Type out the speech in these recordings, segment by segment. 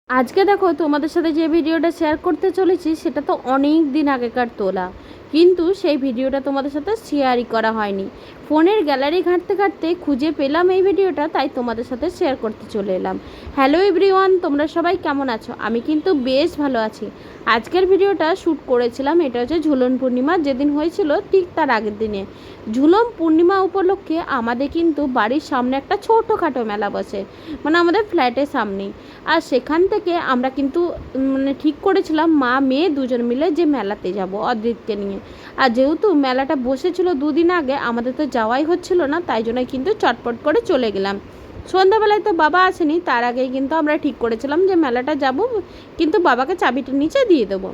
আজকে দেখো তোমাদের সাথে যে ভিডিওটা শেয়ার করতে চলেছি সেটা তো অনেক দিন আগেকার তোলা, কিন্তু সেই ভিডিওটা তোমাদের সাথে শেয়ারই করা হয়নি। ফোনের গ্যালারি ঘাঁটতে ঘাঁটতে খুঁজে পেলাম এই ভিডিওটা, তাই তোমাদের সাথে শেয়ার করতে চলে এলাম। হ্যালো এভরিওয়ান, তোমরা সবাই কেমন আছো? আমি কিন্তু বেশ ভালো আছি। আজকের ভিডিওটা শ্যুট করেছিলাম, এটা হচ্ছে ঝুলন পূর্ণিমা, যেদিন হয়েছিল ঠিক তার আগের দিনে। ঝুলন পূর্ণিমা উপলক্ষে আমাদের কিন্তু বাড়ির সামনে একটা ছোটোখাটো মেলা বসে, মানে আমাদের ফ্ল্যাটের সামনেই। আর সেখান থেকে আমরা কিন্তু ঠিক করেছিলাম মা মেয়ে দুজন মিলে যে মেলাতে যাব অদ্রিতকে নিয়ে। আর যেহেতু মেলাটা বসেছিল দুদিন আগে, আমাদের তো যাওয়াই হচ্ছিল না, তাই জন্য কিন্তু চটপট করে চলে গেলাম। সন্ধ্যাবেলায় তো বাবা আসেনি, তার আগেই কিন্তু আমরা ঠিক করেছিলাম যে মেলাটা যাব, কিন্তু বাবাকে চাবিটা নিচে দিয়ে দেবো।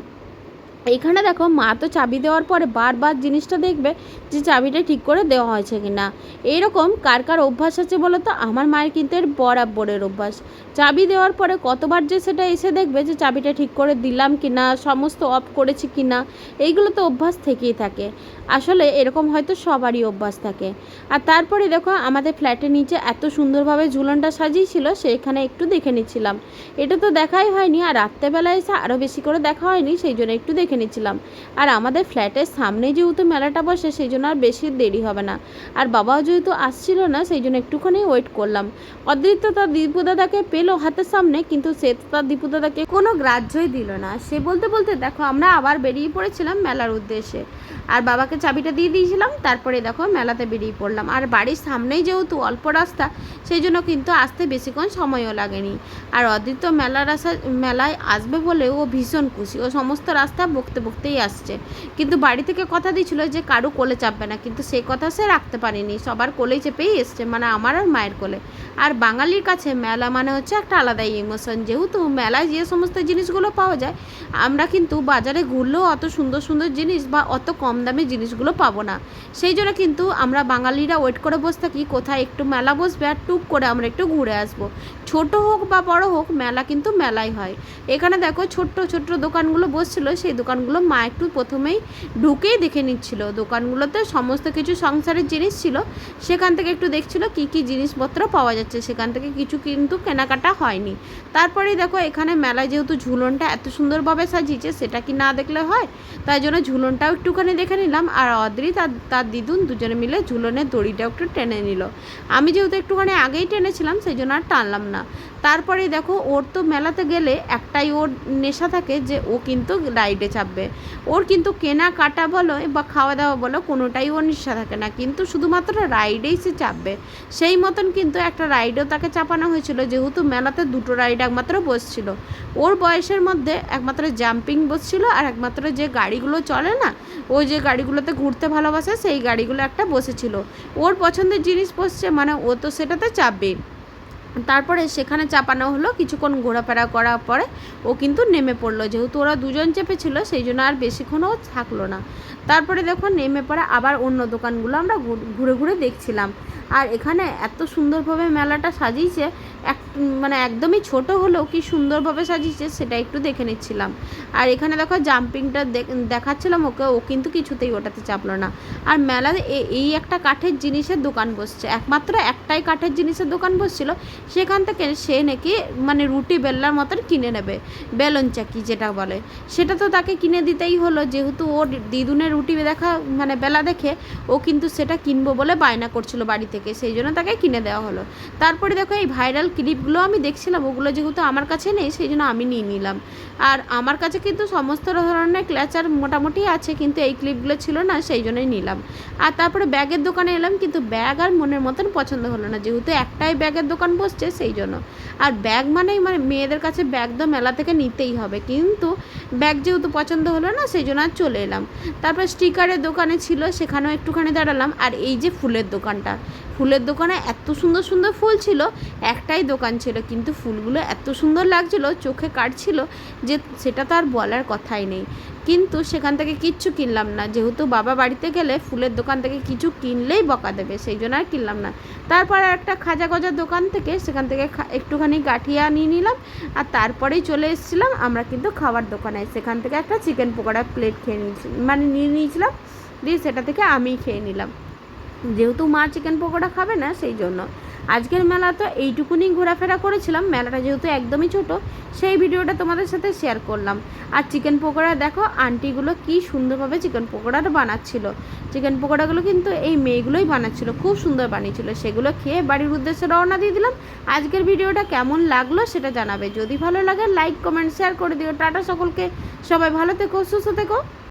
এইখানে দেখো মা তো চাবি দেওয়ার পরে বারবার জিনিসটা দেখবে যে চাবিটা ঠিক করে দেওয়া হয়েছে কি না। এইরকম কার কার অভ্যাস আছে বলো তো? আমার মায়ের কিন্তু এর বরাবরের অভ্যাস। চাবি দেওয়ার পরে কতবার যে সেটা এসে দেখবে যে চাবিটা ঠিক করে দিলাম কি না, সমস্ত অফ করেছি কি না। এইগুলো তো অভ্যাস থেকেই থাকে। আসলে এরকম হয়তো সবারই অভ্যাস থাকে। আর তারপরে দেখো আমাদের ফ্ল্যাটের নিচে এত সুন্দরভাবে ঝুলনটা সাজিয়েছিল, সেখানে একটু দেখে নিচ্ছিলাম। এটা তো দেখাই হয়নি, আর রাত্রেবেলায় এসে আরও বেশি করে দেখা হয়নি, সেই জন্য একটু দেখে নিচ্ছিলাম। আর আমাদের ফ্ল্যাটের সামনে যেহেতু মেলাটা বসে, সেই জন্য আর বেশি দেরি হবে না। আর বাবাও যেহেতু আসছিল না, সেই জন্য একটুখানি ওয়েট করলাম। অদ্রিত তার দীপু দাদাকে পেলো হাতের সামনে, কিন্তু সে তো তার দীপু দাদাকে কোনো গ্রাহ্যই দিল না। সে বলতে বলতে দেখো আমরা আবার বেরিয়ে পড়েছিলাম মেলার উদ্দেশ্যে। আর বাবাকে চাবিটা দিয়ে দিয়েছিলাম, তারপরে দেখো মেলাতে বেরিয়ে পড়লাম। আর বাড়ির সামনেই যেহেতু অল্প রাস্তা, সেই জন্য কিন্তু আসতে বেশিক্ষণ সময়ও লাগেনি। আর অদ্রিত মেলায় আসবে বলে ও ভীষণ খুশি, ও সমস্ত রাস্তা বকতে বকতেই আসছে। কিন্তু বাড়ি থেকে কথা দিয়েছিল যে কারো কোলে চাপবে না, কিন্তু সেই কথা সে রাখতে পারেনি, সবার কোলেই চেপেই এসছে, মানে আমার আর মায়ের কোলে। আর বাঙালির কাছে মেলা মানে হচ্ছে একটা আলাদাই ইমোশন। যেহেতু মেলায় যে সমস্ত জিনিসগুলো পাওয়া যায়, আমরা কিন্তু বাজারে ঘুরলেও অত সুন্দর সুন্দর জিনিস বা অত কম দামে জিনিসগুলো পাবো না। সেই জন্য কিন্তু আমরা বাঙালিরা ওয়েট করে বসে থাকি কোথায় একটু মেলা বসবে আর টুক করে আমরা একটু ঘুরে আসবো। ছোট হোক বা বড় হোক, মেলা কিন্তু মেলাই হয়। এখানে দেখো ছোট্ট ছোট্ট দোকানগুলো বসছিল, সেই দোকানগুলো মা একটু প্রথমেই ঢুকেই দেখে নিচ্ছিল। দোকানগুলোতে সমস্ত কিছু সংসারের জিনিস ছিল, সেখান থেকে একটু দেখছিল কি কি জিনিসপত্র পাওয়া যাচ্ছে, সেখান থেকে কিছু কিন্তু কেনাকাটা হয়নি। তারপরেই দেখো এখানে মেলায় যেহেতু ঝুলনটা এত সুন্দরভাবে সাজিয়েছে, সেটা কি না দেখলে হয়, তাই জন্য ঝুলনটাও একটুখানি দেখে নিলাম। আর অদ্রিত আর তার দিদুন দুজনে মিলে ঝুলনের দড়িটাও একটু টেনে নিল। আমি যেহেতু একটুখানি আগেই টেনেছিলাম, সেই জন্য আর টানলাম না। তারপরে দেখো ওর তো মেলাতে গেলে একটাই ওর নেশা থাকে যে ও কিন্তু রাইডে চাপবে। ওর কিন্তু কেনাকাটা বলো বা খাওয়া দাওয়া বলো, কোনোটাই ওর নেশা থাকে না, কিন্তু শুধুমাত্র রাইডেই সে চাপবে। সেই মতন কিন্তু একটা রাইডও তাকে চাপানো হয়েছিল, যেহেতু মেলাতে দুটো রাইড একমাত্র বসছিল। ওর বয়সের মধ্যে একমাত্র জাম্পিং বসছিল, আর একমাত্র যে গাড়িগুলো চলে না, ওই যে গাড়িগুলোতে ঘুরতে ভালোবাসে, সেই গাড়িগুলো একটা বসেছিল। ওর পছন্দের জিনিস বসছে মানে ও তো সেটাতে চাপবে। তারপরে সেখানে চাপানো হলো, কিছুক্ষণ ঘোরাফেরা করার পরে ও কিন্তু নেমে পড়লো। যেহেতু ওরা দুজন চেপেছিল, সেই জন্য আর বেশিক্ষণও থাকলো না। তারপরে দেখো নেমে পড়ে আবার অন্য দোকানগুলো আমরা ঘুরে ঘুরে দেখছিলাম। আর এখানে এত সুন্দরভাবে মেলাটা সাজিয়েছে, মানে একদমই ছোট হলেও কি সুন্দরভাবে সাজিয়েছে সেটা একটু দেখে নিচ্ছিলাম। আর এখানে দেখো জাম্পিংটা দেখাচ্ছিলাম ওকে, ও কিন্তু কিছুতেই ওটাতে চাপলো না। আর মেলাতে এই একটা কাঠের জিনিসের দোকান বসছে, একমাত্র একটাই কাঠের জিনিসের দোকান বসছিল। সেখান থেকে সে নাকি মানে রুটি বেল্লার মতন কিনে নেবে, বেলন চাকি যেটা বলে, সেটা তো তাকে কিনে দিতেই হলো। যেহেতু ওর দিদুনের রুটি দেখা মানে বেলা দেখে ও কিন্তু সেটা কিনবো বলে বায়না করছিল বাড়ি থেকে, সেই জন্য তাকে কিনে দেওয়া হলো। তারপরে দেখো এই ভাইরাল ক্লিপগুলো আমি দেখছিলাম, ওগুলো যেহেতু আমার কাছে নেই, সেই জন্য আমি নিয়ে নিলাম। আর আমার কাছে কিন্তু সমস্ত ধরনের ক্ল্যাচার মোটামুটি আছে, কিন্তু এই ক্লিপগুলো ছিল না, সেই জন্যই নিলাম। আর তারপরে ব্যাগের দোকানে এলাম, কিন্তু ব্যাগ আর মনের মতন পছন্দ হলো না, যেহেতু একটাই ব্যাগের দোকান বসছে সেই জন্য। আর ব্যাগ মানে মেয়েদের কাছে ব্যাগ তো মেলা থেকে নিতেই হবে, কিন্তু ব্যাগ যেহেতু পছন্দ হলো না, সেই জন্য আর চলে এলাম। তারপর স্টিকারের দোকানে ছিল, সেখানেও একটুখানি দাঁড়ালাম। আর এই যে ফুলের দোকানটা, ফুলের দোকানে এত সুন্দর সুন্দর ফুল ছিল, একটাই দোকান ছিল, কিন্তু ফুলগুলো এত সুন্দর লাগছিলো, চোখে কাটছিল যে সেটা তো আর বলার কথাই নেই। কিন্তু সেখান থেকে কিচ্ছু কিনলাম না, যেহেতু বাবা বাড়িতে গেলে ফুলের দোকান থেকে কিছু কিনলেই বকা দেবে, সেই জন্য আর কিনলাম না। তারপর একটা খাজা গজার দোকান থেকে, সেখান থেকে একটুখানি গাঠিয়া নিয়ে নিলাম। আর তারপরেই চলে এসেছিলাম আমরা কিন্তু খাবার দোকানে, সেখান থেকে একটা চিকেন পকোড়া প্লেট খেয়ে নিয়েছি, মানে নিয়ে নিয়েছিলাম, দিয়ে সেটা থেকে আমি খেয়ে নিলাম, যেহেতু মা চিকেন পকোড়া খাবে না, সেই জন্য। আজকের মেলা তো এইটুকুনি ঘোরাফেরা করেছিলাম, মেলাটা যেহেতু একদমই ছোট সেই ভিডিওটা তোমাদের সাথে শেয়ার করলাম। আর চিকেন পকোড়া দেখো আন্টিগুলো কি সুন্দরভাবে চিকেন পকোড়াটা বানাচ্ছিল। চিকেন পকোড়াগুলো কিন্তু এই মেয়েগুলোই বানাচ্ছিল, খুব সুন্দর বানিয়েছিল। সেগুলো খেয়ে বাড়ির উদ্দেশ্যে রওনা দিয়ে দিলাম। আজকের ভিডিওটা কেমন লাগলো সেটা জানাবে, যদি ভালো লাগে লাইক কমেন্ট শেয়ার করে দিও। টাটা সকলকে, সবাই ভালো থেকো, সুস্থ থেকো।